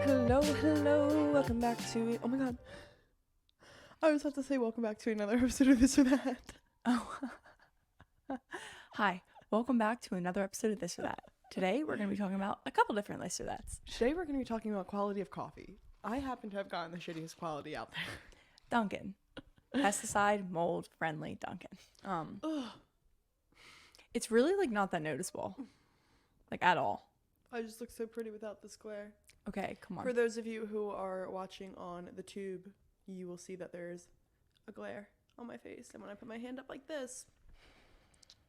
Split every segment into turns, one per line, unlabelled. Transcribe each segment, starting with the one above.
Hello, welcome back to, oh my god, I was about to say welcome back to another episode of This or That.
Oh, hi, welcome back to another episode of This or That. Today we're going to be talking about a couple different This or That's.
Today we're going to be talking about quality of coffee. I happen to have gotten the shittiest quality out there.
Dunkin'. Pesticide, mold, friendly Dunkin'. It's really like not that noticeable, like at all.
I just look so pretty without this glare.
Okay, come on.
For those of you who are watching on the tube, you will see that there's a glare on my face. And when I put my hand up like this,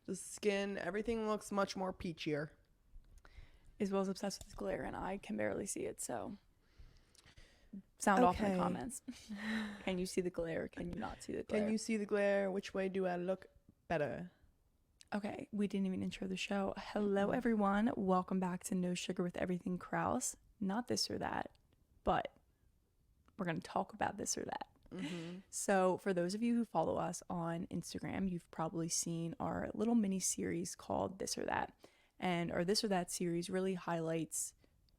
the skin, everything looks much more peachier.
Isabel's obsessed with glare and I can barely see it, so sound off in the comments. Can you see the glare? Can you not see the glare?
Can you see the glare? Which way do I look better?
Okay, we didn't even intro the show. Hello, everyone. Welcome back to No Sugar with Everything Krause. Not this or that, but we're going to talk about this or that.
Mm-hmm.
So for those of you who follow us on Instagram, you've probably seen our little mini series called This or That. And our This or That series really highlights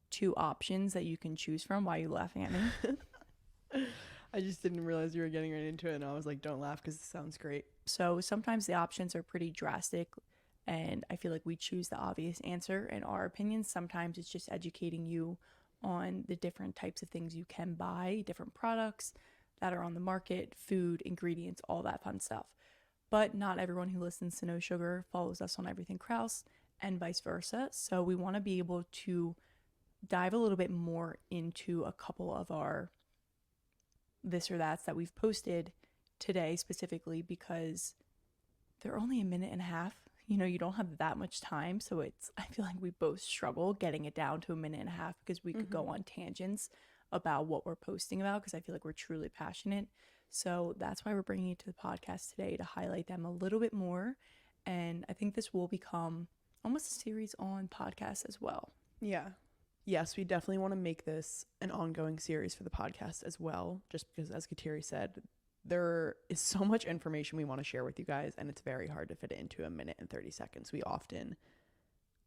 two options that you can choose from. Why are you laughing at me?
I just didn't realize you were getting right into it, and I was like, don't laugh because it sounds great.
So sometimes the options are pretty drastic, and I feel like we choose the obvious answer in our opinions. Sometimes it's just educating you on the different types of things you can buy, different products that are on the market, food, ingredients, all that fun stuff. But not everyone who listens to No Sugar follows us on Everything Krause, and vice versa. So we want to be able to dive a little bit more into a couple of our This or That's that we've posted today specifically because they're only a minute and a half. You know, you don't have that much time, so I feel like we both struggle getting it down to a minute and a half because we could go on tangents about what we're posting about because I feel like we're truly passionate. So that's why we're bringing it to the podcast today, to highlight them a little bit more. And I think this will become almost a series on podcasts as well.
Yeah. Yes, we definitely want to make this an ongoing series for the podcast as well, just because, as Kateri said, there is so much information we want to share with you guys, and it's very hard to fit it into a minute and 30 seconds. We often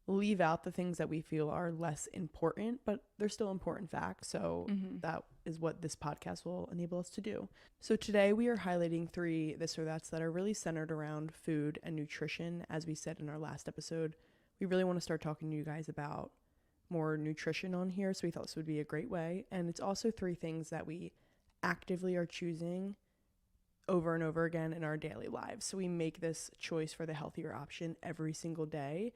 leave out the things that we feel are less important, but they're still important facts. So that is what this podcast will enable us to do. So today we are highlighting 3 This or That's that are really centered around food and nutrition. As we said in our last episode, we really want to start talking to you guys about more nutrition on here. So we thought this would be a great way. And it's also 3 things that we actively are choosing over and over again in our daily lives. So we make this choice for the healthier option every single day.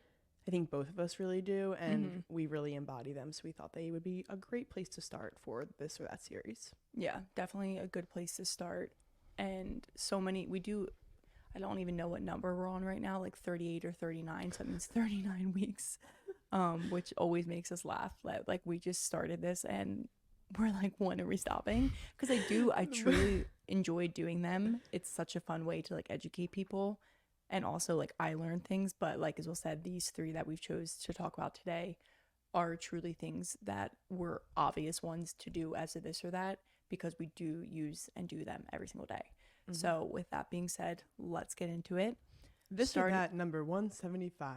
I think both of us really do, and we really embody them. So we thought they would be a great place to start for This or That series.
Yeah, definitely a good place to start. And so many, I don't even know what number we're on right now, like 38 or 39. So that means 39 weeks, which always makes us laugh. Like we just started this and we're like, when are we stopping? Because I truly enjoy doing them. It's such a fun way to like educate people. And also, like, I learn things, but like as Will said, these 3 that we've chose to talk about today are truly things that were obvious ones to do as a This or That because we do use and do them every single day. So with that being said, let's get into it.
This or That number 175.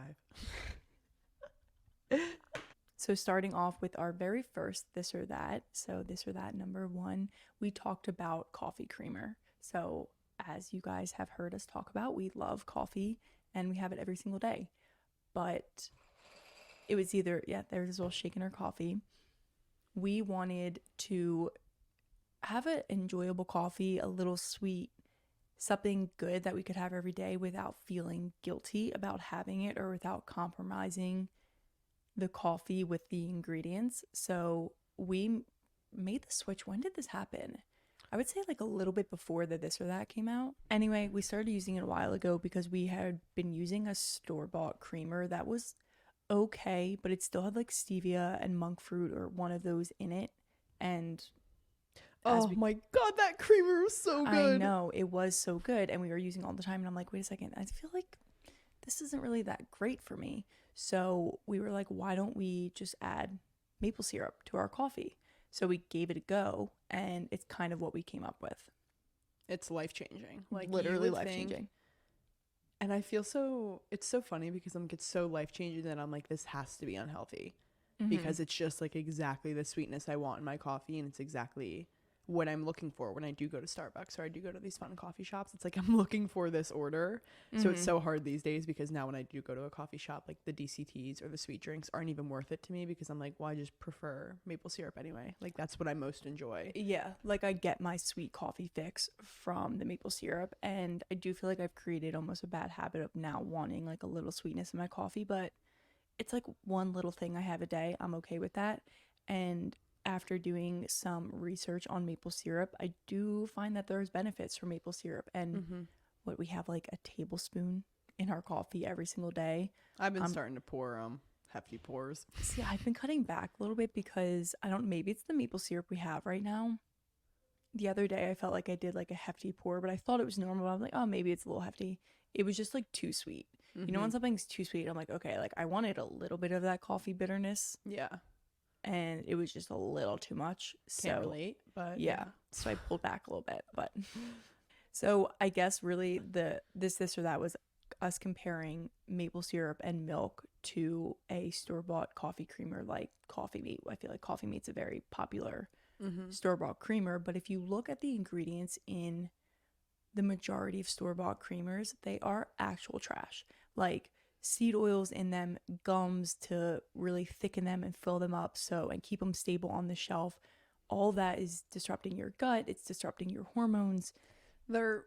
So starting off with our very first This or That. So This or That number 1, we talked about coffee creamer. So as you guys have heard us talk about, we love coffee and we have it every single day. But it was either, there's this little shake in our coffee. We wanted to have an enjoyable coffee, a little sweet, something good that we could have every day without feeling guilty about having it or without compromising the coffee with the ingredients. So we made the switch. When did this happen? I would say like a little bit before the This or That came out. Anyway, we started using it a while ago because we had been using a store-bought creamer that was okay, but it still had like stevia and monk fruit or one of those in it. And
my god, that creamer was so good.
I know, it was so good, and we were using it all the time, and I'm like, wait a second, I feel like this isn't really that great for me. So we were like, why don't we just add maple syrup to our coffee? So we gave it a go, and it's kind of what we came up with.
It's life-changing. Like,
literally life-changing.
And I feel it's so funny because it's so life-changing that I'm like, this has to be unhealthy. because it's just like exactly the sweetness I want in my coffee, and it's exactly what I'm looking for when I do go to Starbucks or I do go to these fun coffee shops. It's like I'm looking for this order. So it's so hard these days, because now when I do go to a coffee shop, like the DCTs or the sweet drinks aren't even worth it to me, because I'm like, well, I just prefer maple syrup anyway. Like that's what I most enjoy.
Yeah, like I get my sweet coffee fix from the maple syrup, and I do feel like I've created almost a bad habit of now wanting like a little sweetness in my coffee, but it's like one little thing I have a day. I'm okay with that. And after doing some research on maple syrup, I do find that there's benefits for maple syrup. And what we have like a tablespoon in our coffee every single day.
I've been starting to pour hefty pours.
See, I've been cutting back a little bit because I don't, maybe it's the maple syrup we have right now. The other day I felt like I did like a hefty pour, but I thought it was normal. I was like, oh, maybe it's a little hefty. It was just like too sweet. You know, when something's too sweet, I'm like, okay, like I wanted a little bit of that coffee bitterness.
Yeah.
And it was just a little too much.
Can't relate, but
yeah. So I pulled back a little bit, but so I guess really this or that was us comparing maple syrup and milk to a store-bought coffee creamer like Coffee Mate. I feel like Coffee Mate's a very popular store-bought creamer, but if you look at the ingredients in the majority of store-bought creamers, they are actual trash. Like seed oils in them, gums to really thicken them and fill them up and keep them stable on the shelf. All that is disrupting your gut. It's disrupting your hormones.
They're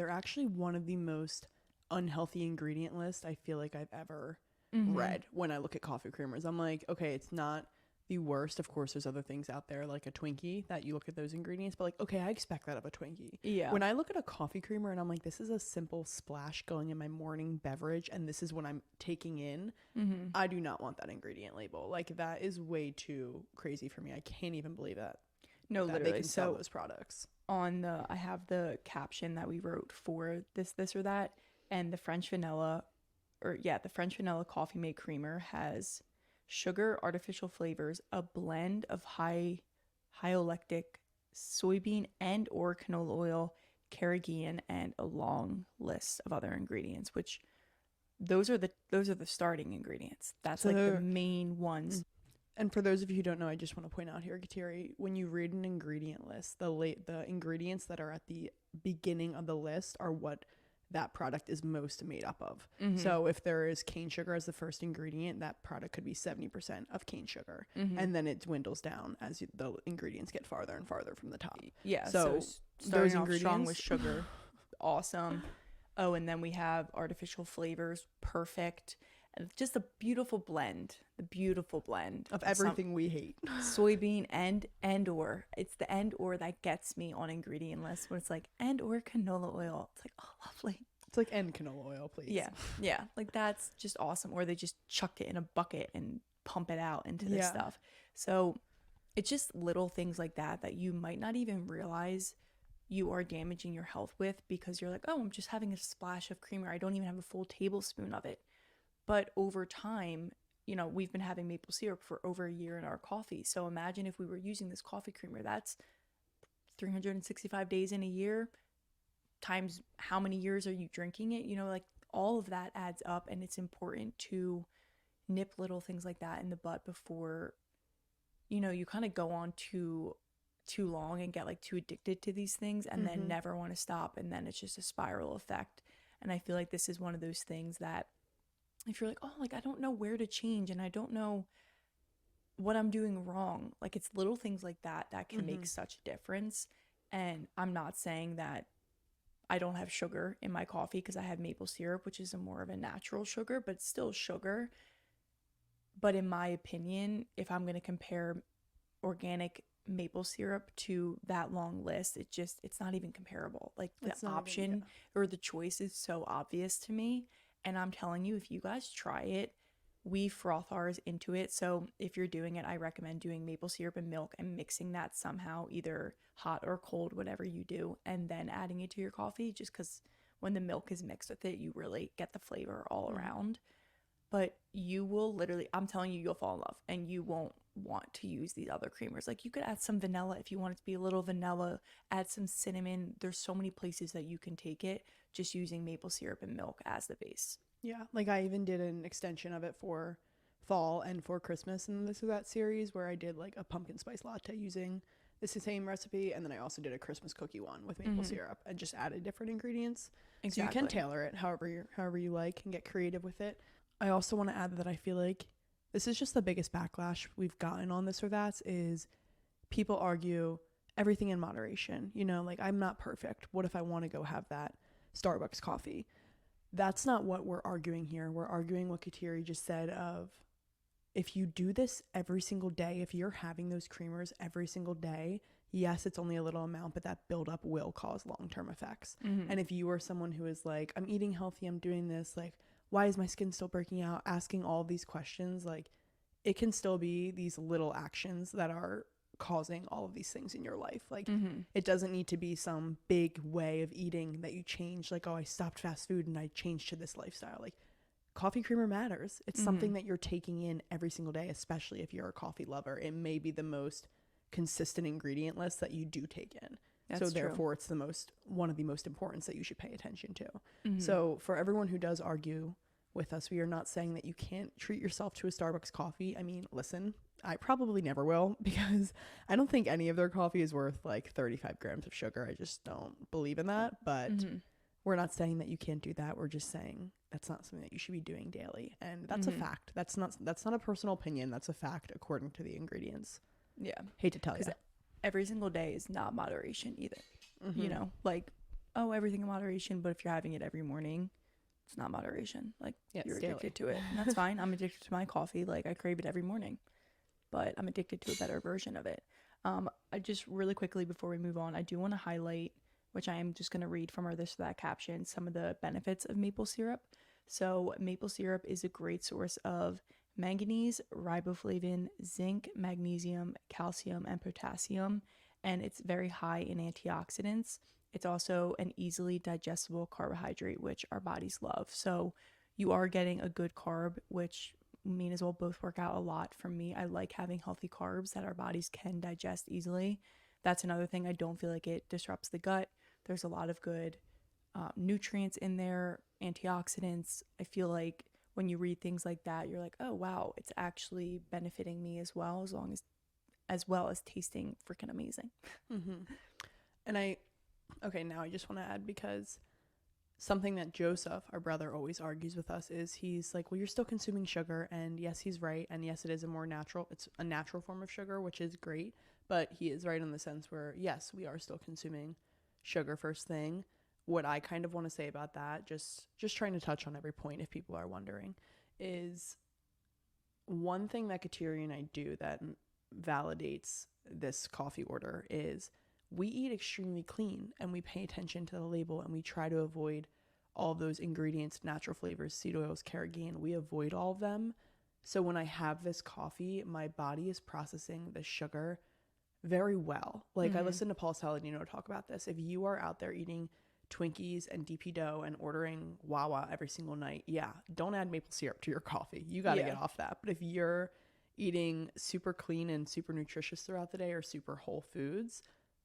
actually one of the most unhealthy ingredient lists I feel like I've ever read when I look at coffee creamers. I'm like, okay, it's not the worst. Of course, there's other things out there like a Twinkie that you look at those ingredients, but like, okay, I expect that of a Twinkie.
Yeah.
When I look at a coffee creamer and I'm like, this is a simple splash going in my morning beverage and this is what I'm taking in, I do not want that ingredient label. Like that is way too crazy for me. I can't even believe that.
No,
that
literally.
they can sell those products.
I have the caption that we wrote for this or that, and the French vanilla Coffee Mate creamer has sugar, artificial flavors, a blend of high oleic soybean and or canola oil, carrageenan, and a long list of other ingredients, which those are the starting ingredients. That's so like the main ones.
And for those of you who don't know, I just want to point out here, Kateri, when you read an ingredient list, the ingredients that are at the beginning of the list are what that product is most made up of. So if there is cane sugar as the first ingredient, that product could be 70% of cane sugar. And then it dwindles down as the ingredients get farther and farther from the top.
Yeah.
So
starting off strong with sugar. Awesome. Oh, and then we have artificial flavors. Perfect. Just a beautiful blend.
Of everything we hate.
Soybean and or. It's the and or that gets me on ingredient lists when it's like and or canola oil. It's like, oh, lovely.
It's like and canola oil, please.
Yeah. Yeah. Like that's just awesome. Or they just chuck it in a bucket and pump it out into this stuff. So it's just little things like that you might not even realize you are damaging your health with, because you're like, oh, I'm just having a splash of creamer. I don't even have a full tablespoon of it. But over time, you know, we've been having maple syrup for over a year in our coffee. So imagine if we were using this coffee creamer, that's 365 days in a year times how many years are you drinking it? You know, like all of that adds up, and it's important to nip little things like that in the bud before, you know, you kind of go on too long and get like too addicted to these things and then never want to stop. And then it's just a spiral effect. And I feel like this is one of those things that if you're like, oh, like I don't know where to change and I don't know what I'm doing wrong, like it's little things like that can make such a difference. And I'm not saying that I don't have sugar in my coffee, because I have maple syrup, which is a more of a natural sugar, but it's still sugar. But in my opinion, if I'm going to compare organic maple syrup to that long list, it's not even comparable. Like the option or the choice is so obvious to me. And I'm telling you, if you guys try it, we froth ours into it. So if you're doing it, I recommend doing maple syrup and milk and mixing that somehow, either hot or cold, whatever you do, and then adding it to your coffee, just because when the milk is mixed with it, you really get the flavor all around. But you will literally, I'm telling you, you'll fall in love and you won't want to use these other creamers. Like you could add some vanilla if you want it to be a little vanilla, add some cinnamon. There's so many places that you can take it just using maple syrup and milk as the base.
Yeah, like I even did an extension of it for fall and for Christmas in This or That series, where I did like a pumpkin spice latte using this same recipe, and then I also did a Christmas cookie one with maple syrup and just added different ingredients.
Exactly.
So you can tailor it however you like and get creative with it. I also want to add that I feel like this is just the biggest backlash we've gotten on This or That is people argue everything in moderation. You know, like, I'm not perfect. What if I want to go have that Starbucks coffee? That's not what we're arguing here. We're arguing what Kateri just said of, if you do this every single day, if you're having those creamers every single day, yes, it's only a little amount, but that buildup will cause long-term effects. And if you are someone who is like, I'm eating healthy, I'm doing this, like, why is my skin still breaking out? Asking all these questions, like, it can still be these little actions that are causing all of these things in your life. Like, it doesn't need to be some big way of eating that you change, like, oh, I stopped fast food and I changed to this lifestyle. Like, coffee creamer matters. It's something that you're taking in every single day, especially if you're a coffee lover. It may be the most consistent ingredient list that you do take in. So therefore it's one of the most importance that you should pay attention to. So for everyone who does argue with us, we are not saying that you can't treat yourself to a Starbucks coffee. I mean, listen, I probably never will, because I don't think any of their coffee is worth like 35 grams of sugar. I just don't believe in that. But we're not saying that you can't do that. We're just saying that's not something that you should be doing daily. And that's a fact. That's not a personal opinion. That's a fact according to the ingredients.
Yeah.
Hate to tell you.
Every single day is not moderation either. You know, like, oh, everything in moderation, but if you're having it every morning, it's not moderation. Like, you're addicted to it. And that's fine. I'm addicted to my coffee. Like, I crave it every morning, but I'm addicted to a better version of it. I just really quickly before we move on, I do want to highlight, which I am just going to read from our This or That caption, some of the benefits of maple syrup. So maple syrup is a great source of manganese, riboflavin, zinc, magnesium, calcium, and potassium, and it's very high in antioxidants. It's also an easily digestible carbohydrate, which our bodies love. So you are getting a good carb, which may as well both work out a lot. For me, I like having healthy carbs that our bodies can digest easily. That's another thing. I don't feel like it disrupts the gut. There's a lot of good nutrients in there, antioxidants. I feel like when you read things like that, you're like, oh wow, it's actually benefiting me as well, as well as tasting freaking amazing.
And now I just want to add, because something that Joseph, our brother, always argues with us is, he's like, well, you're still consuming sugar. And yes, he's right. And yes, it's a natural form of sugar, which is great. But he is right in the sense where, yes, we are still consuming sugar first thing. What I kind of want to say about that, just trying to touch on every point if people are wondering, is one thing that Kateri and I do that validates this coffee order is we eat extremely clean, and we pay attention to the label, and we try to avoid all of those ingredients, natural flavors, seed oils, carrageenan. We avoid all of them. So when I have this coffee, my body is processing the sugar very well. Like, I listened to Paul Saladino talk about this. If you are out there eating Twinkies and DP dough and ordering Wawa every single night, don't add maple syrup to your coffee. You got to get off that. But if you're eating super clean and super nutritious throughout the day, or super whole foods,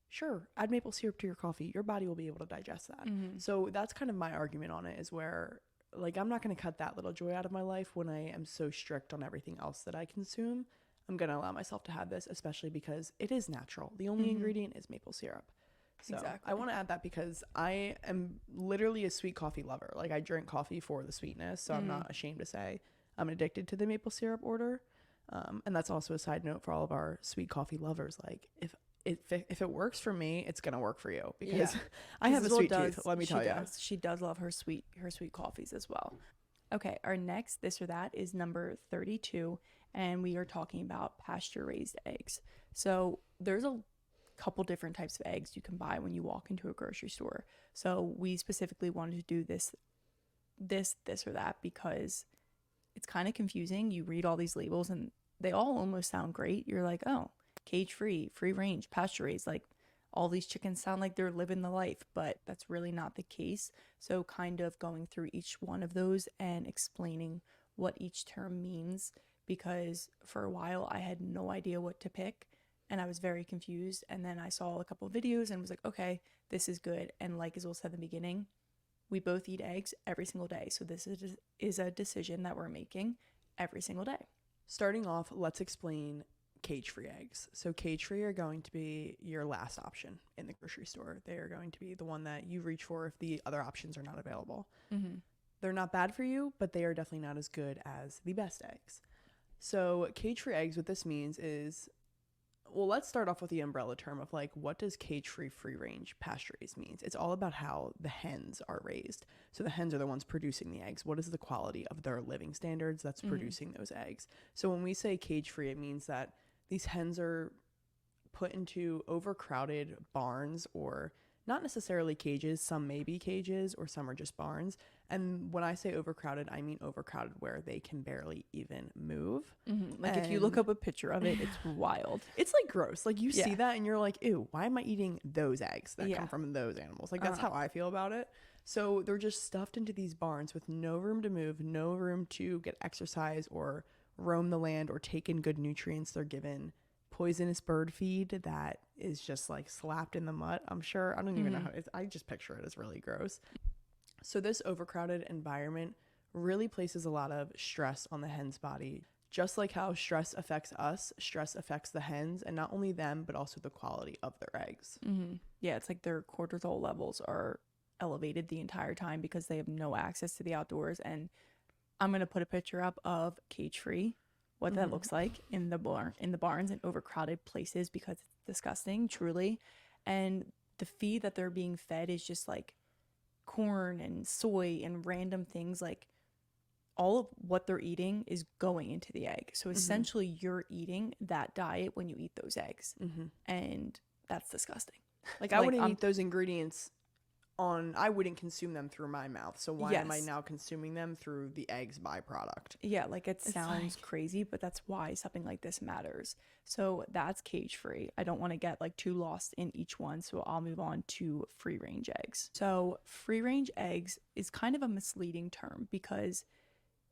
sure, add maple syrup to your coffee. Your body will be able to digest that. So that's kind of my argument on it, is where, like, I'm not going to cut that little joy out of my life when I am so strict on everything else that I consume. I'm going to allow myself to have this, especially because it is natural. The only ingredient is maple syrup. So I want to add that, because I am literally a sweet coffee lover. Like, I drink coffee for the sweetness, so I'm not ashamed to say I'm addicted to the maple syrup order. And that's also a side note for all of our sweet coffee lovers. Like, if it works for me, it's gonna work for you, because I have a sweet tooth. Let me tell you,
she does love her sweet coffees as well. Okay, our next This or That is number 32, and we are talking about pasture raised eggs. So there's a couple different types of eggs you can buy when you walk into a grocery store. So we specifically wanted to do this or that because it's kind of confusing. You read all these labels and they all almost sound great. You're like, oh, cage free, free range, pasture raised, like all these chickens sound like they're living the life, but that's really not the case. So kind of going through each one of those and explaining what each term means, because for a while I had no idea what to pick. And I was very confused. And then I saw a couple of videos and was like, okay, this is good. And like Isabel said in the beginning, we both eat eggs every single day. So this is a decision that we're making every single day.
Starting off, let's explain cage-free eggs. So cage-free are going to be your last option in the grocery store. They are going to be the one that you reach for if the other options are not available.
Mm-hmm.
They're not bad for you, but they are definitely not as good as the best eggs. So cage-free eggs, what this means is, well, let's start off with the umbrella term of like, what does cage-free free-range pasture-raised means? It's all about how the hens are raised. So the hens are the ones producing the eggs. What is the quality of their living standards that's producing those eggs? So when we say cage-free, it means that these hens are put into overcrowded barns, or not necessarily cages. Some may be cages or some are just barns. And when I say overcrowded, I mean overcrowded where they can barely even move.
Mm-hmm. Like if you look up a picture of it, it's wild.
It's like gross. Like you see that and you're like, ew, why am I eating those eggs that come from those animals? Like that's how I feel about it. So they're just stuffed into these barns with no room to move, no room to get exercise or roam the land or take in good nutrients. They're given poisonous bird feed that is just like slapped in the mud. I'm sure, I don't even know how I just picture it as really gross. So this overcrowded environment really places a lot of stress on the hen's body. Just like how stress affects us, stress affects the hens, and not only them, but also the quality of their eggs.
Mm-hmm. Yeah, it's like their cortisol levels are elevated the entire time because they have no access to the outdoors. And I'm going to put a picture up of cage-free, what that looks like in the barns and overcrowded places, because it's disgusting, truly. And the feed that they're being fed is just like corn and soy and random things. Like all of what they're eating is going into the egg. So essentially you're eating that diet when you eat those eggs. And that's disgusting.
Like I wouldn't eat those ingredients I wouldn't consume them through my mouth. So why am I now consuming them through the egg's byproduct?
Yeah, like it sounds crazy, but that's why something like this matters. So that's cage free. I don't want to get like too lost in each one, so I'll move on to free range eggs. So free range eggs is kind of a misleading term because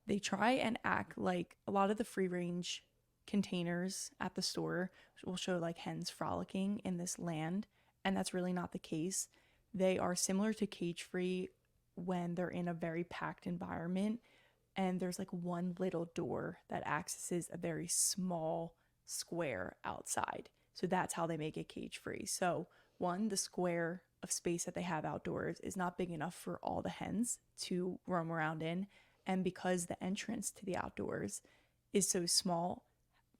they try and act like a lot of the free range containers at the store will show like hens frolicking in this land, and that's really not the case. They are similar to cage-free when they're in a very packed environment and there's like one little door that accesses a very small square outside. So that's how they make it cage-free. So one, the square of space that they have outdoors is not big enough for all the hens to roam around in. And because the entrance to the outdoors is so small,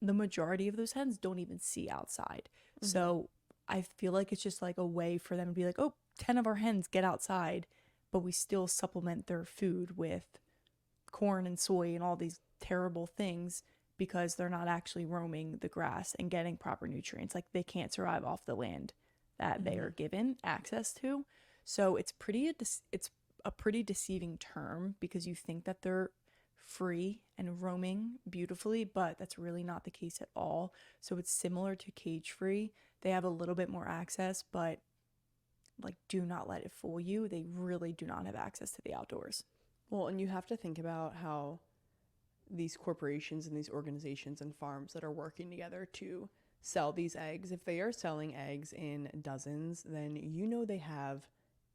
the majority of those hens don't even see outside. So I feel like it's just like a way for them to be like, oh, 10 of our hens get outside, but we still supplement their food with corn and soy and all these terrible things because they're not actually roaming the grass and getting proper nutrients. Like they can't survive off the land that they are given access to. So it's a pretty deceiving term because you think that they're free and roaming beautifully, but that's really not the case at all. So it's similar to cage free. They have a little bit more access, but like, do not let it fool you. They really do not have access to the outdoors.
Well, and you have to think about how these corporations and these organizations and farms that are working together to sell these eggs, if they are selling eggs in dozens, then you know they have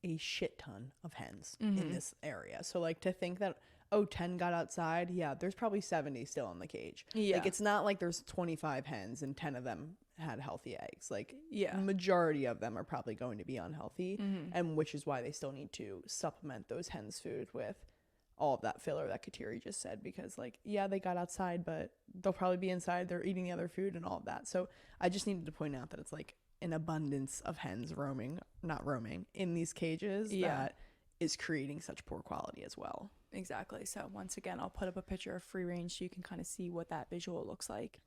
a shit ton of hens in this area. So like to think that, oh, 10 got outside, yeah, there's probably 70 still in the cage.
Yeah.
Like it's not like there's 25 hens and 10 of them had healthy eggs. Like
Yeah.
majority of them are probably going to be unhealthy, and which is why they still need to supplement those hens food with all of that filler that Kateri just said, because like, yeah, they got outside, but they'll probably be inside, they're eating the other food and all of that. So I just needed to point out that it's like an abundance of hens not roaming in these cages that is creating such poor quality as well.
Exactly. So once again, I'll put up a picture of free range so you can kind of see what that visual looks like.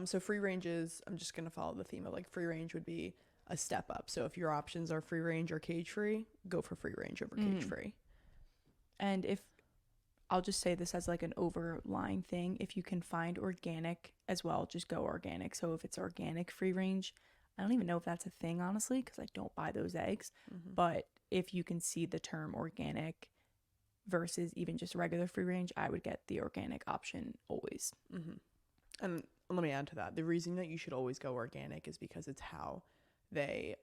So free range is, I'm just going to follow the theme of like free range would be a step up. So if your options are free range or cage free, go for free range over cage free.
And if I'll just say this as like an overlying thing, if you can find organic as well, just go organic. So if it's organic free range, I don't even know if that's a thing, honestly, because I don't buy those eggs. But if you can see the term organic versus even just regular free range, I would get the organic option always.
And let me add to that. The reason that you should always go organic is because it's how they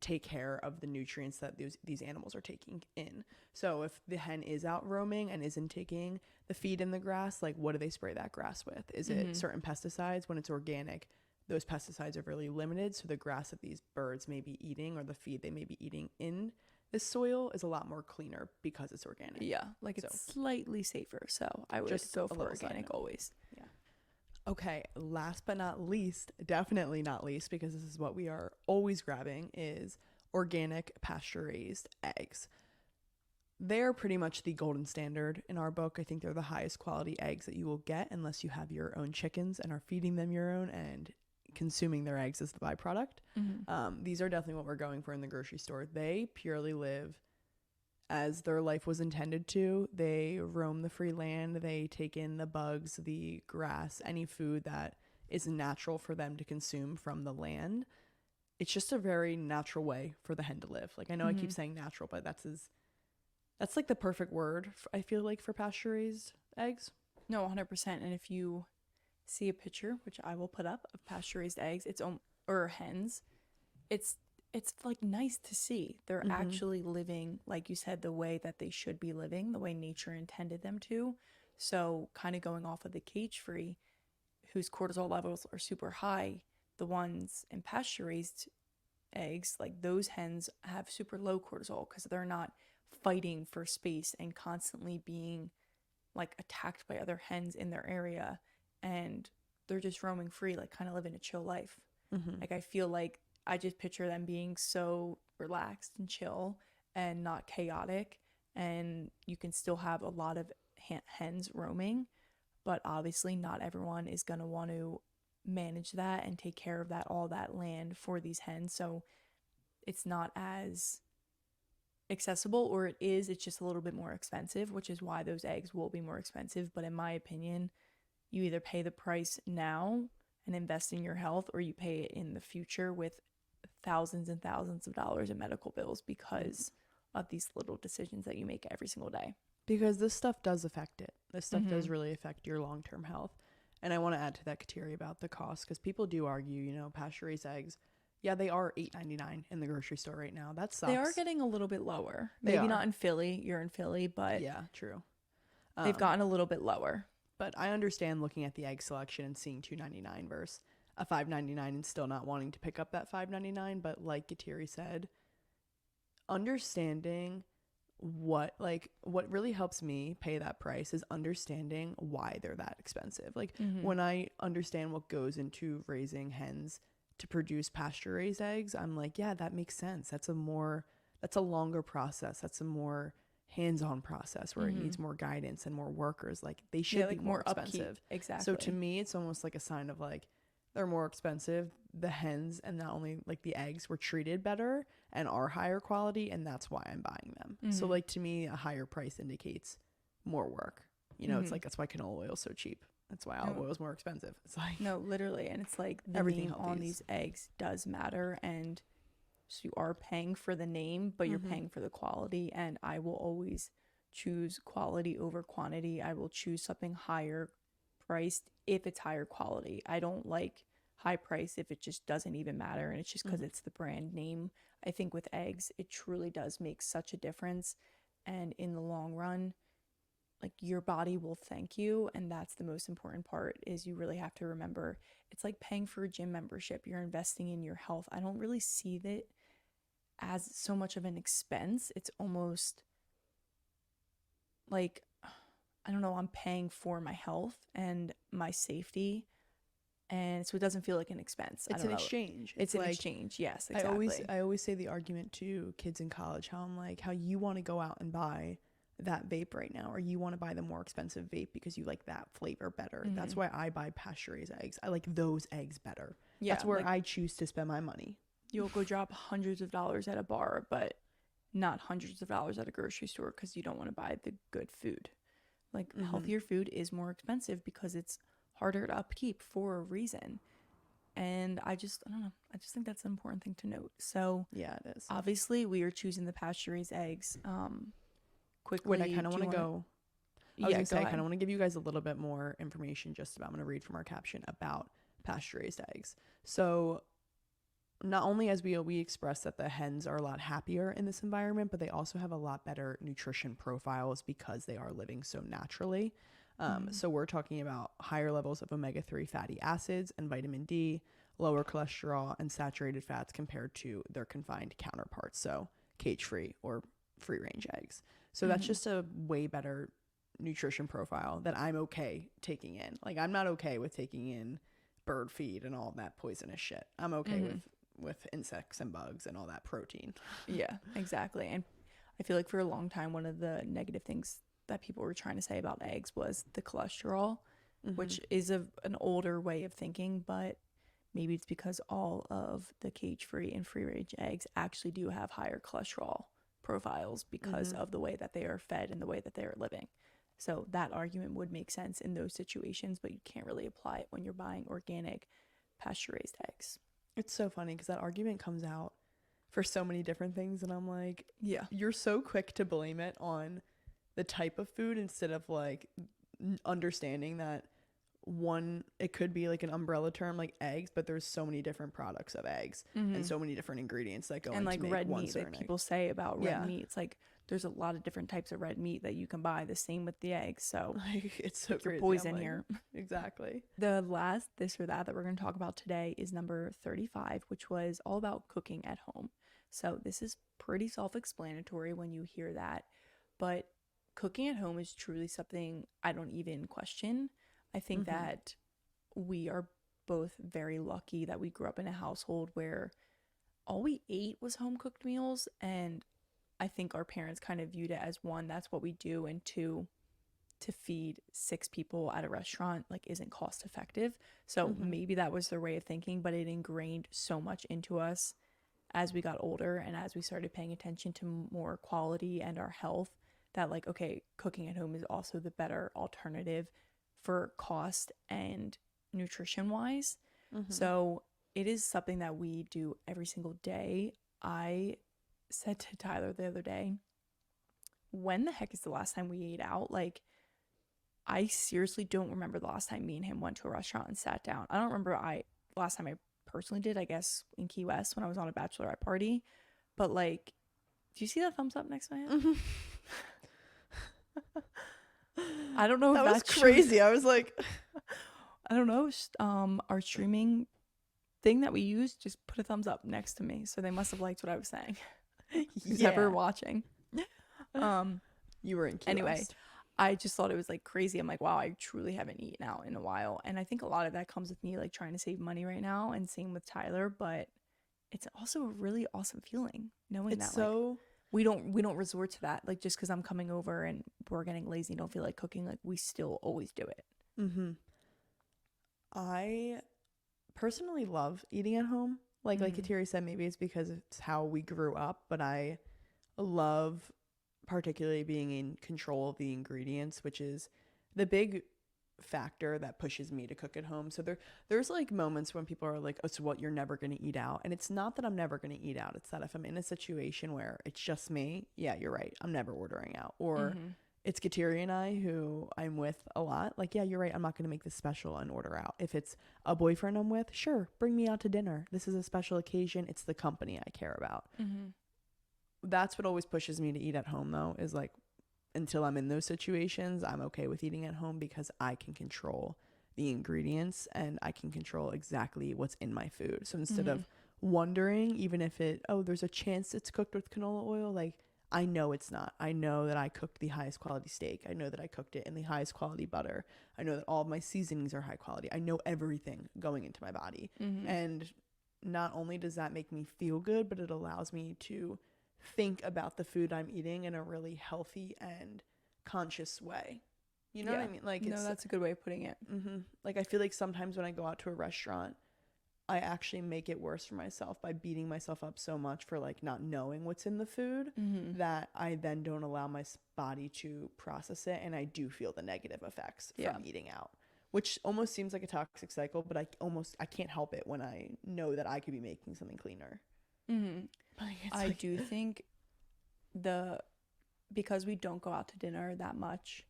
take care of the nutrients that these animals are taking in. So if the hen is out roaming and isn't taking the feed in the grass, like what do they spray that grass with? Is it certain pesticides? When it's organic, those pesticides are really limited, so the grass that these birds may be eating or the feed they may be eating in this soil is a lot more cleaner because it's organic.
Yeah, like it's slightly safer, so I would just go for organic always.
Yeah. Okay, last but not least, definitely not least, because this is what we are always grabbing, is organic pasture-raised eggs. They're pretty much the golden standard in our book. I think they're the highest quality eggs that you will get unless you have your own chickens and are feeding them your own and consuming their eggs as the byproduct. These are definitely what we're going for in the grocery store. They purely live as their life was intended to. They roam the free land. They take in the bugs, the grass, any food that is natural for them to consume from the land. It's just a very natural way for the hen to live. Like, I know I keep saying natural, but that's like the perfect word, I feel like, for pasture-raised eggs.
No, 100%. And if you see a picture, which I will put up, of pasture-raised eggs, or hens, it's like nice to see. They're actually living, like you said, the way that they should be living, the way nature intended them to. So kind of going off of the cage-free, whose cortisol levels are super high, the ones in pasture-raised eggs, like those hens have super low cortisol because they're not fighting for space and constantly being like attacked by other hens in their area, and they're just roaming free, like kind of living a chill life. Like I feel like I just picture them being so relaxed and chill and not chaotic, and you can still have a lot of hens roaming, but obviously not everyone is going to want to manage that and take care of that, all that land for these hens. So it's not as accessible, or it's just a little bit more expensive, which is why those eggs will be more expensive. But in my opinion, you either pay the price now and invest in your health, or you pay it in the future with thousands and thousands of dollars in medical bills because of these little decisions that you make every single day.
Because this stuff does affect it. This stuff does really affect your long-term health. And I want to add to that, Kateri, about the cost, because people do argue, pasture-raised eggs, yeah, they are $8.99 in the grocery store right now. That sucks.
They are getting a little bit lower. Maybe not in Philly. You're in Philly, but
yeah, true.
They've gotten a little bit lower.
But I understand looking at the egg selection and seeing $2.99 versus a $5.99 and still not wanting to pick up that $5.99. But like Kateri said, understanding what really helps me pay that price is understanding why they're that expensive. Like when I understand what goes into raising hens to produce pasture raised eggs, I'm like, yeah, that makes sense. That's a longer process. That's a more hands-on process where it needs more guidance and more workers. Like they should be more expensive.
Upkeep. Exactly.
So to me, it's almost like a sign of like they're more expensive. The hens and not only like the eggs were treated better and are higher quality, and that's why I'm buying them. So like to me, a higher price indicates more work. It's like that's why canola oil is so cheap. That's why olive oil is more expensive. It's like
no, literally, and it's like the
everything
name on these eggs does matter, and so you are paying for the name, but you're paying for the quality. And I will always choose quality over quantity. I will choose something higher priced if it's higher quality. I don't like high price if it just doesn't even matter and it's just because it's the brand name. I think with eggs, it truly does make such a difference, and in the long run, like your body will thank you. And that's the most important part, is you really have to remember it's like paying for a gym membership. You're investing in your health. I don't really see that as so much of an expense. It's almost like, I don't know, I'm paying for my health and my safety, and so it doesn't feel like an expense.
It's an exchange.
It's an exchange. Yes, exactly.
I always say the argument to kids in college, how I'm like, how you want to go out and buy that vape right now, or you want to buy the more expensive vape because you like that flavor better. That's why I buy pasture-raised eggs. I like those eggs better. Yeah, that's where like, I choose to spend my money.
You'll go drop hundreds of dollars at a bar, but not hundreds of dollars at a grocery store because you don't want to buy the good food. Like healthier food is more expensive because it's harder to upkeep for a reason. And I don't know. I just think that's an important thing to note. So
yeah, it is.
Obviously, we are choosing the pasture-raised eggs. Quickly,
wait, I kind of want to go. I was gonna say, I kind of want to give you guys a little bit more information just about, I'm going to read from our caption about pasture-raised eggs. So not only as we express that the hens are a lot happier in this environment, but they also have a lot better nutrition profiles because they are living so naturally. So we're talking about higher levels of omega-3 fatty acids and vitamin D, lower cholesterol and saturated fats compared to their confined counterparts, so cage-free or free-range eggs. So that's just a way better nutrition profile that I'm okay taking in. Like, I'm not okay with taking in bird feed and all that poisonous shit. I'm okay with insects and bugs and all that protein.
Yeah, exactly. And I feel like for a long time, one of the negative things that people were trying to say about eggs was the cholesterol, which is an older way of thinking, but maybe it's because all of the cage-free and free-range eggs actually do have higher cholesterol profiles because of the way that they are fed and the way that they are living. So that argument would make sense in those situations, but you can't really apply it when you're buying organic pasture-raised eggs.
It's so funny because that argument comes out for so many different things, and I'm like,
Yeah.
you're so quick to blame it on the type of food instead of like understanding that one, it could be like an umbrella term like eggs, but there's so many different products of eggs and so many different ingredients that go
And
into
like
make
red
one
meat, like
certain egg.
people say about red
Yeah.
meat, it's like there's a lot of different types of red meat that you can buy. The same with the eggs. So
Like, it's so
your
crazy.
poison
I'm like,
here.
Exactly.
The last this or that we're going to talk about today is number 35, which was all about cooking at home. So this is pretty self-explanatory when you hear that, but cooking at home is truly something I don't even question. I think that we are both very lucky that we grew up in a household where all we ate was home cooked meals, and I think our parents kind of viewed it as, one, that's what we do, and two, to feed 6 people at a restaurant like isn't cost effective. So maybe that was their way of thinking, but it ingrained so much into us as we got older and as we started paying attention to more quality and our health, that like, okay, cooking at home is also the better alternative for cost and nutrition wise. So it is something that we do every single day. I said to Tyler the other day, when the heck is the last time we ate out? Like, I seriously don't remember the last time me and him went to a restaurant and sat down. I don't remember last time I personally did, I guess in Key West when I was on a bachelorette party. But like, do you see that thumbs up next to my head? I don't know if
That was
that's
crazy. I was like,
I don't know. Our streaming thing that we use just put a thumbs up next to me, so they must have liked what I was saying. Who's ever watching?
You were in Key
Anyway,
West.
I just thought it was like crazy. I'm like, wow, I truly haven't eaten out in a while, and I think a lot of that comes with me like trying to save money right now, and same with Tyler. But it's also a really awesome feeling knowing
It's
that
so
like we don't resort to that like just because I'm coming over and we're getting lazy and don't feel like cooking. Like we still always do it.
I personally love eating at home. Like Kateri said, maybe it's because it's how we grew up, but I love particularly being in control of the ingredients, which is the big factor that pushes me to cook at home. So there's like moments when people are like, oh, so what, you're never going to eat out? And it's not that I'm never going to eat out. It's that if I'm in a situation where it's just me, yeah, you're right, I'm never ordering out. Or it's Kateri and I, who I'm with a lot, like, yeah, you're right, I'm not going to make this special and order out. If it's a boyfriend I'm with, sure, bring me out to dinner. This is a special occasion. It's the company I care about. That's what always pushes me to eat at home, though, is like, until I'm in those situations, I'm okay with eating at home because I can control the ingredients and I can control exactly what's in my food. So instead of wondering, even if there's a chance it's cooked with canola oil, like, I know it's not. I know that I cooked the highest quality steak. I know that I cooked it in the highest quality butter. I know that all of my seasonings are high quality. I know everything going into my body. And not only does that make me feel good, but it allows me to think about the food I'm eating in a really healthy and conscious way. You know what I mean? Like,
no, that's a good way of putting it.
Like, I feel like sometimes when I go out to a restaurant, I actually make it worse for myself by beating myself up so much for like not knowing what's in the food that I then don't allow my body to process it, and I do feel the negative effects from eating out, which almost seems like a toxic cycle, but I can't help it when I know that I could be making something cleaner.
I do think because we don't go out to dinner that much,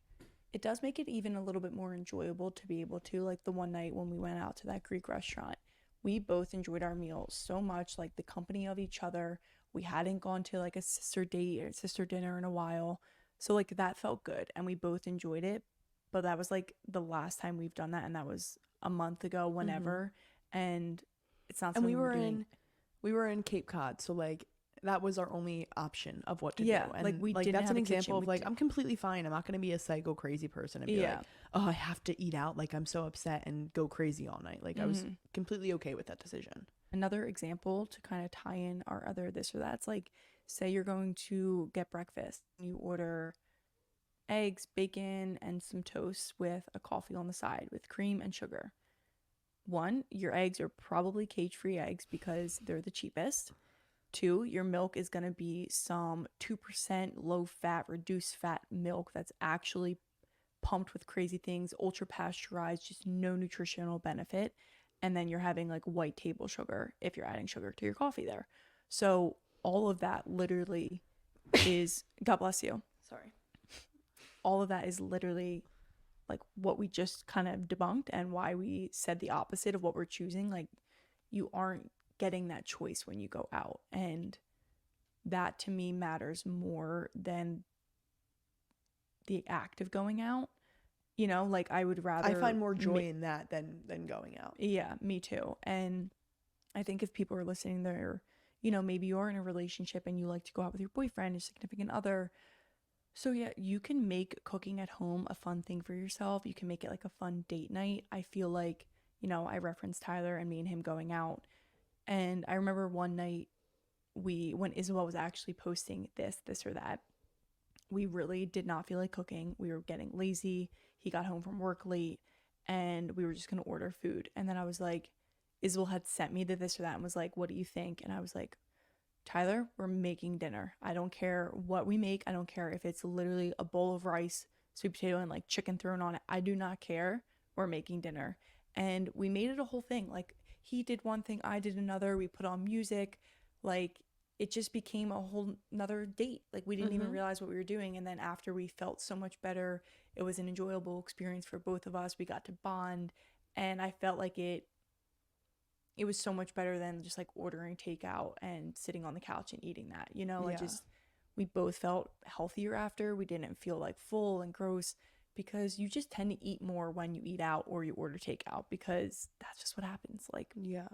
it does make it even a little bit more enjoyable to be able to, like the one night when we went out to that Greek restaurant, we both enjoyed our meals so much, like the company of each other. We hadn't gone to like a sister date or sister dinner in a while. So like that felt good and we both enjoyed it. But that was like the last time we've done that, and that was a month ago, whenever. And it's not
And
something we're doing.
we were in Cape Cod, so like that was our only option of what to
Yeah,
do.
like
And
we
like
didn't
that's
have
an
a
example
kitchen.
of like I'm completely fine. I'm not going to be a psycho crazy person and be
Yeah.
like, "Oh, I have to eat out." Like I'm so upset and go crazy all night. Like I was completely okay with that decision.
Another example to kind of tie in our other this or that's, like, say you're going to get breakfast. You order eggs, bacon, and some toast with a coffee on the side with cream and sugar. One, your eggs are probably cage-free eggs because they're the cheapest. Two, your milk is going to be some 2% low fat, reduced fat milk that's actually pumped with crazy things, ultra pasteurized, just no nutritional benefit. And then you're having like white table sugar if you're adding sugar to your coffee there. So all of that literally is, God bless you.
Sorry.
All of that is literally like what we just kind of debunked, and why we said the opposite of what we're choosing. Like, you aren't getting that choice when you go out, and that to me matters more than the act of going out. You know, like I would rather,
I find more joy in that than going out.
Yeah, me too. And I think if people are listening, they're, you know, maybe you're in a relationship and you like to go out with your boyfriend, your significant other. So yeah, you can make cooking at home a fun thing for yourself. You can make it like a fun date night. I feel like, you know, I referenced Tyler and me and him going out. And I remember one night when Isabel was actually posting this or that, we really did not feel like cooking. We were getting lazy. He got home from work late and we were just going to order food. And then I was like, Isabel had sent me the this or that and was like, what do you think? And I was like, Tyler, we're making dinner. I don't care what we make. I don't care if it's literally a bowl of rice, sweet potato, and like chicken thrown on it. I do not care. We're making dinner. And we made it a whole thing. Like, he did one thing, I did another. We put on music. Like, it just became a whole nother date. Like, we didn't even realize what we were doing. And then after, we felt so much better. It was an enjoyable experience for both of us. We got to bond. And I felt like it was so much better than just like ordering takeout and sitting on the couch and eating that, you know.
Yeah.
We both felt healthier after. We didn't feel like full and gross, because you just tend to eat more when you eat out or you order takeout, because that's just what happens. Like,
Yeah.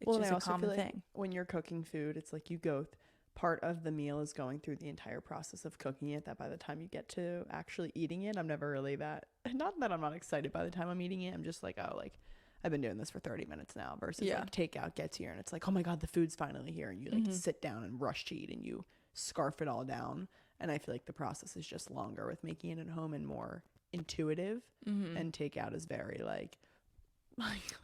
it's just a common
like
thing.
when you're cooking food, it's like you go part of the meal is going through the entire process of cooking it, that by the time you get to actually eating it, I'm never really that, not that I'm not excited by the time I'm eating it. I'm just like, oh, like I've been doing this for 30 minutes now, versus like takeout gets here and it's like, oh my God, the food's finally here. And you like sit down and rush to eat and you scarf it all down. And I feel like the process is just longer with making it at home and more intuitive. And takeout is very like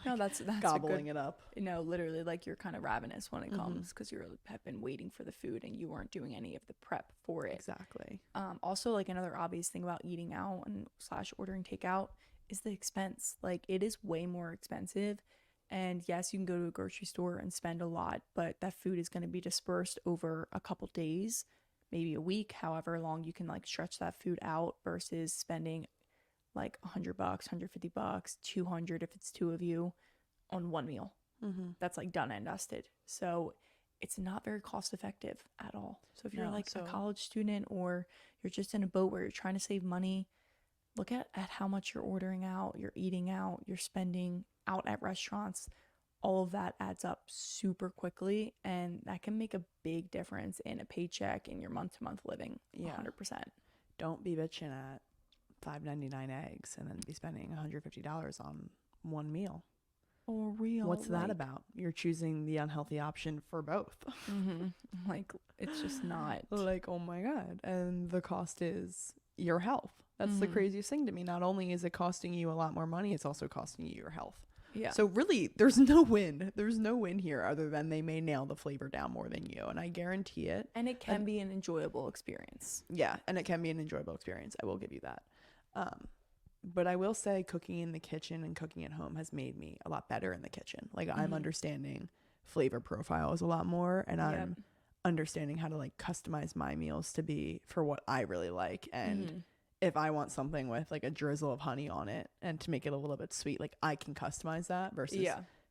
No, that's
gobbling it up.
You know, literally, like, you're kind of ravenous when it comes, because you have been waiting for the food and you weren't doing any of the prep for it.
Exactly.
Also, like, another obvious thing about eating out and / ordering takeout is the expense. Like, it is way more expensive. And yes, you can go to a grocery store and spend a lot, but that food is going to be dispersed over a couple days, maybe a week, however long you can like stretch that food out, versus spending like $100, $150, 200 if it's two of you on one meal. That's like done and dusted. So it's not very cost effective at all. So if you're a college student, or you're just in a boat where you're trying to save money, look at how much you're ordering out, you're eating out, you're spending out at restaurants. All of that adds up super quickly, and that can make a big difference in a paycheck, in your month-to-month living. 100%.
Don't be bitching at $5.99 eggs and then be spending $150 on one meal.
For real.
What's that about? You're choosing the unhealthy option for both.
Like, it's just not.
Like, oh my God. And the cost is your health. That's the craziest thing to me. Not only is it costing you a lot more money, it's also costing you your health.
Yeah.
So really, there's no win. There's no win here, other than they may nail the flavor down more than you. And I guarantee it.
And it can be an enjoyable experience.
Yeah. And it can be an enjoyable experience. I will give you that. But I will say cooking in the kitchen and cooking at home has made me a lot better in the kitchen. Like, I'm understanding flavor profiles a lot more, and I'm understanding how to like customize my meals to be for what I really like. And if I want something with like a drizzle of honey on it and to make it a little bit sweet, like I can customize that, versus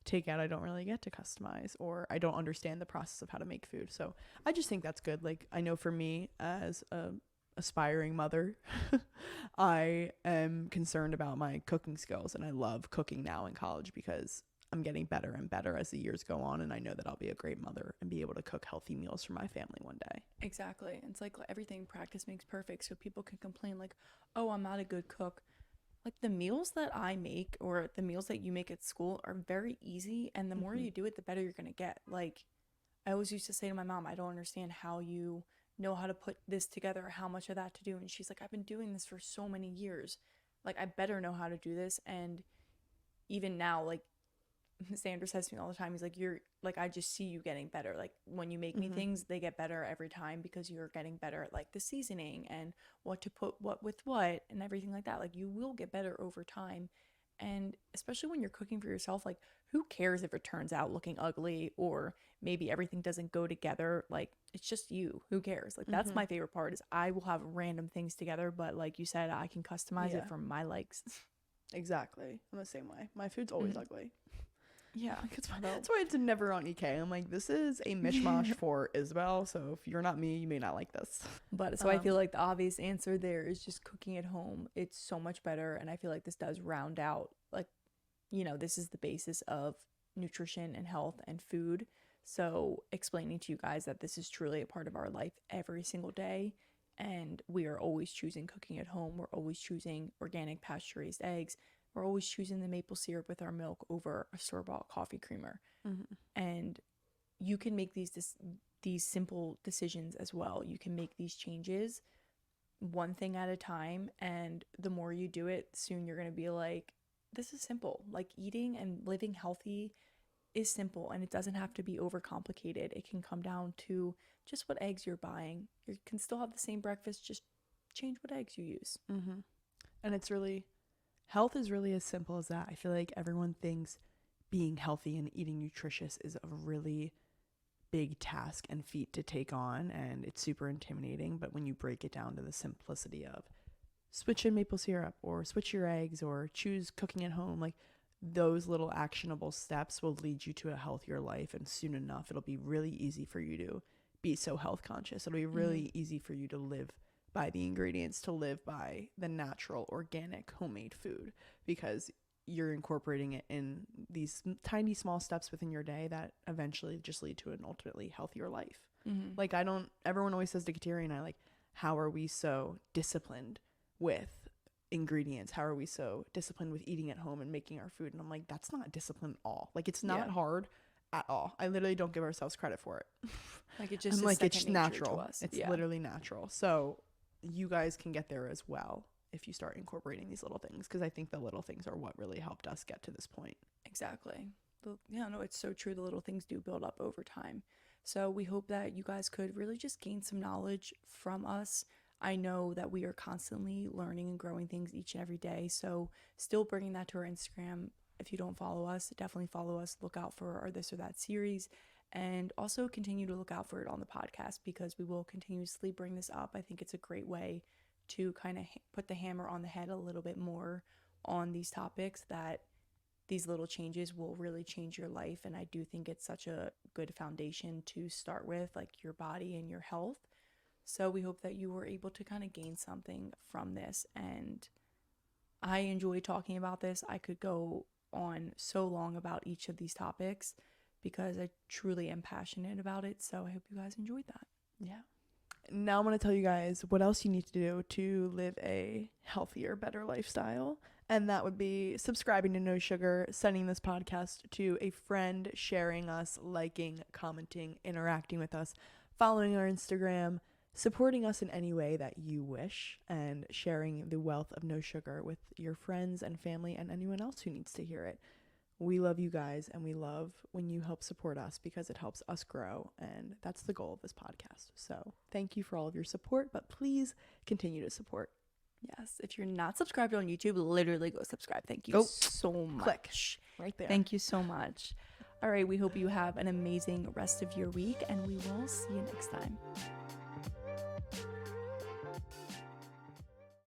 takeout I don't really get to customize, or I don't understand the process of how to make food. So I just think that's good. Like, I know for me as a aspiring mother, I am concerned about my cooking skills, and I love cooking now in college because I'm getting better and better as the years go on, and I know that I'll be a great mother and be able to cook healthy meals for my family one day.
Exactly. It's like everything, practice makes perfect. So people can complain like, oh, I'm not a good cook. Like the meals that I make or the meals that you make at school are very easy, and the more you do it, the better you're going to get. Like I always used to say to my mom, I don't understand how you know how to put this together or how much of that to do. And she's like, I've been doing this for so many years. Like I better know how to do this. And even now, like Sandra says to me all the time, he's like, you're like, I just see you getting better. Like when you make me things, they get better every time because you're getting better at like the seasoning and what to put what with what and everything like that. Like you will get better over time. And especially when you're cooking for yourself, like who cares if it turns out looking ugly or maybe everything doesn't go together? Like it's just you. Who cares? Like that's my favorite part is I will have random things together, but like you said, I can customize it for my likes.
Exactly. I'm the same way. My food's always ugly.
Yeah,
that's why it's never on EK. I'm like, this is a mishmash for Isabel, so if you're not me, you may not like this.
But so I feel like the obvious answer there is just cooking at home. It's so much better, and I feel like this does round out, like, you know, this is the basis of nutrition and health and food. So explaining to you guys that this is truly a part of our life every single day, and we are always choosing cooking at home. We're always choosing organic pasture-raised eggs. We're always choosing the maple syrup with our milk over a store-bought coffee creamer. And you can make these simple decisions as well. You can make these changes one thing at a time, and the more you do it, soon you're going to be like, this is simple. Like eating and living healthy is simple, and it doesn't have to be overcomplicated. It can come down to just what eggs you're buying. You can still have the same breakfast, just change what eggs you use.
And it's really... health is really as simple as that. I feel like everyone thinks being healthy and eating nutritious is a really big task and feat to take on, and it's super intimidating. But when you break it down to the simplicity of switch in maple syrup or switch your eggs or choose cooking at home, like those little actionable steps will lead you to a healthier life, and soon enough it'll be really easy for you to be so health conscious. It'll be really easy for you to live by the ingredients, to live by the natural, organic, homemade food, because you're incorporating it in these tiny, small steps within your day that eventually just lead to an ultimately healthier life. Like everyone always says to Kateri and I, like, how are we so disciplined with ingredients? How are we so disciplined with eating at home and making our food? And I'm like, that's not discipline at all. Like, it's not hard at all. I literally don't give ourselves credit for it.
Like it just
I'm
is
like, it's
second nature
natural.
to us.
It's literally natural. So you guys can get there as well if you start incorporating these little things, because I think the little things are what really helped us get to this point.
Exactly. No, it's so true. The little things do build up over time. So we hope that you guys could really just gain some knowledge from us. I know that we are constantly learning and growing things each and every day. So still bringing that to our Instagram. If you don't follow us, definitely follow us. Look out for our This or That series. And also continue to look out for it on the podcast, because we will continuously bring this up. I think it's a great way to kind of put the hammer on the head a little bit more on these topics, that these little changes will really change your life. And I do think it's such a good foundation to start with, like your body and your health. So we hope that you were able to kind of gain something from this. And I enjoy talking about this. I could go on so long about each of these topics, because I truly am passionate about it. So I hope you guys enjoyed that.
Yeah. Now I'm going to tell you guys what else you need to do to live a healthier, better lifestyle. And that would be subscribing to No Sugar, sending this podcast to a friend, sharing us, liking, commenting, interacting with us, following our Instagram, supporting us in any way that you wish, and sharing the wealth of No Sugar with your friends and family and anyone else who needs to hear it. We love you guys, and we love when you help support us, because it helps us grow, and that's the goal of this podcast. So thank you for all of your support, but please continue to support.
Yes, if you're not subscribed on YouTube, literally go subscribe. Thank you so much.
Click right there.
Thank you so much. All right, we hope you have an amazing rest of your week, and we will see you next time.